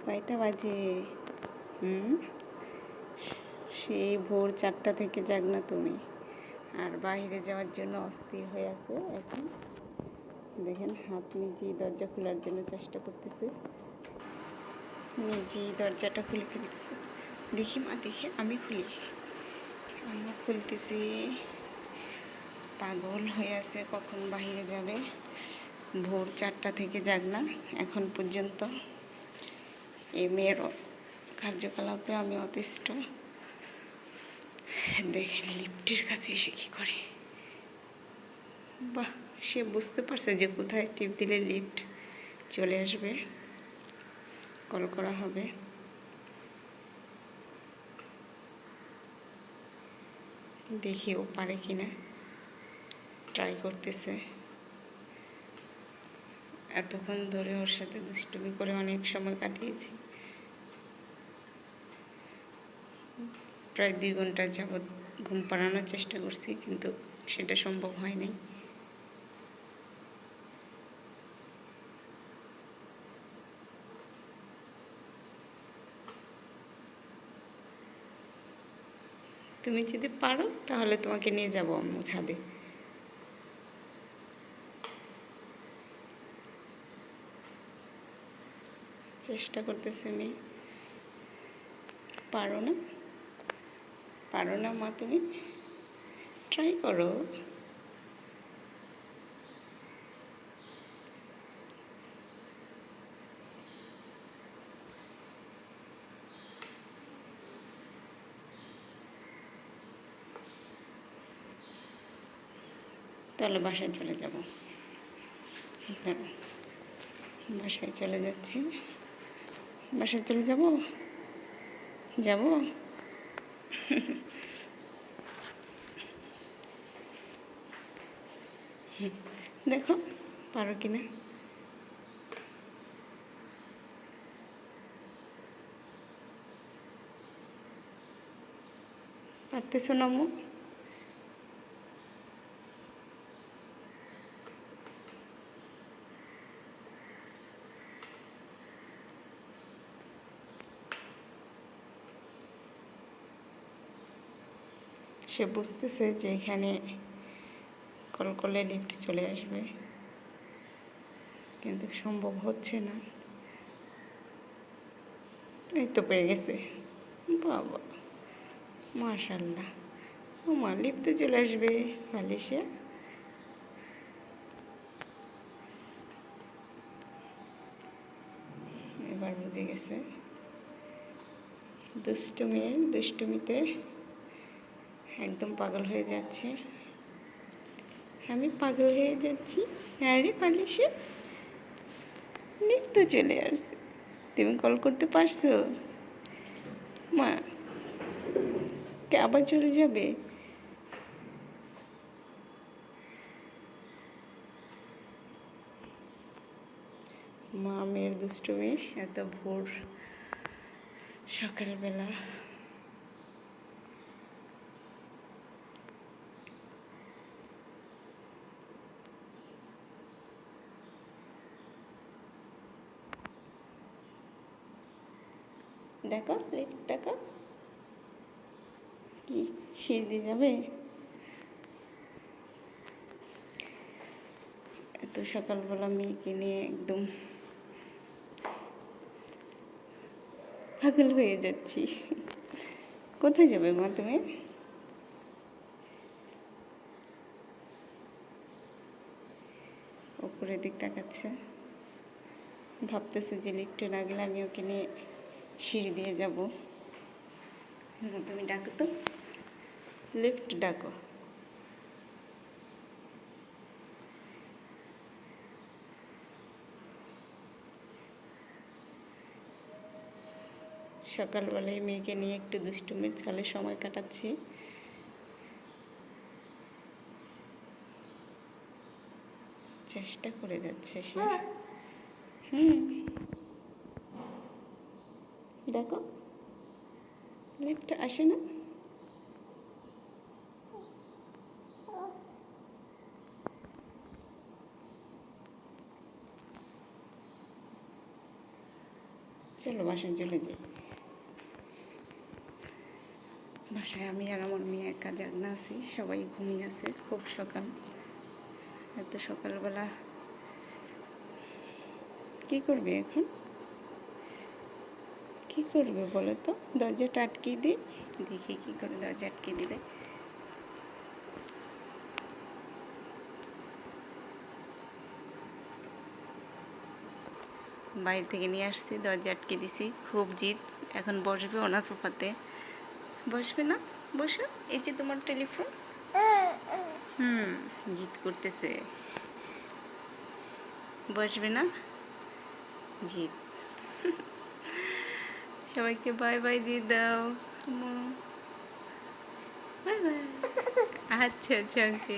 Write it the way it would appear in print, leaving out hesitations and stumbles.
কয়টা বাজে? সেই ভোর 4টা থেকে জাগনা তুমি, আর বাইরে যাওয়ার জন্য অস্থির হয়ে আছে। এখন দেখেন হাত নিজেই দরজা খোলার জন্য চেষ্টা করতেছে, নিজেই দরজাটা খুলে ফেলতেছে। দেখি মা, দেখি আমি খুলি, আমি খুলতেছি। পাগল হয়ে আছে, কখন বাইরে যাবে। ভোর 4টা থেকে জাগনা, এখন পর্যন্ত এই মেয়ের কার্যকলাপে আমি অতিষ্ঠ। দেখেন লিফটের কাছে এসে কী করে। বাহ, সে বুঝতে পারছে যে কোথায় টিপ দিলে লিফট চলে আসবে, কল করা হবে। দেখি ও পারে কিনা, ট্রাই করতেছে। এতক্ষণ ধরে ওর সাথে দুষ্টুমি করে অনেক সময় কাটিয়েছি, প্রায় 2 ঘন্টা যাবৎ ঘুম পাড়ানোর চেষ্টা করছি, কিন্তু সেটা সম্ভব হয়নি। তুমি যদি পারো তাহলে তোমাকে নিয়ে যাবো আম্মু ছাদে। চেষ্টা করতেছে মেয়ে। পারো না? পারো না মা? তুমি ট্রাই করো। তাহলে বাসায় চলে যাব। বাসায় চলে যাচ্ছি। বাসায় চলে যাব। দেখো পারো কিনা। পারতেছো না আম্মু? সে বুঝতেছে যে এখানে কল করলে লিফট চলে আসবে, কিন্তু সম্ভব হচ্ছে না। এই তো পেরে গেছে। বাবা, মাশাল্লাহ। ও মা, লিফটে চলে আসবে বালিশে। এবার বুঝে গেছে। দুষ্টুমিতে একদম পাগল হয়ে যাচ্ছে। আমি পাগল হয়ে যাচ্ছি। আরে বালিশে লিফট চলে আসছে। তুমি কল করতে পারছো মা? কে আবার চলে যাবে? মা মেয়ের দুষ্টুমি এত ভোর সকালবেলা। দেখো লিফট, দেখো কি সিঁড়ি দিয়ে যাবে। এত সকালবেলা মেয়েকে নিয়ে একদম পাগল হয়ে যাচ্ছি। কোথায় যাবে মা তুমি? উপরের দিক তাকাচ্ছে, ভাবতেছে যে লিফটে না গেলে আমি ওকে নিয়ে সিঁড়ি দিয়ে যাব। তুমি ডাকো তো, লিফট ডাকো। সকালবেলায় মেয়েকে নিয়ে একটু দুষ্টুমির ছলে সময় কাটাচ্ছি। চেষ্টা করে যাচ্ছে সে। দেখো লিফট আসে না। চলো বাসায় চলে যাই। বাসায় আমি আর আমার মেয়ে একা জাগনা আছি, সবাই ঘুমিয়ে আছে। খুব সকাল, এত সকালবেলা কি করবে এখন? কি করবে বলো তো? দরজাটা আটকে দিই, দেখি কি করে দরজা আটকে দিলে। বাইরে থেকে নিয়ে আসছি, দরজা আটকে দিছি। খুব জিদ, এখন বসবে ওনা সোফাতে। বসবে না? বসো, এই যে তোমার টেলিফোন। জিদ করতেছে, বসবে না, জিদ। সবাইকে বাই বাই দিয়ে দাও। Bye bye. আচ্ছা আচ্ছা, ওকে।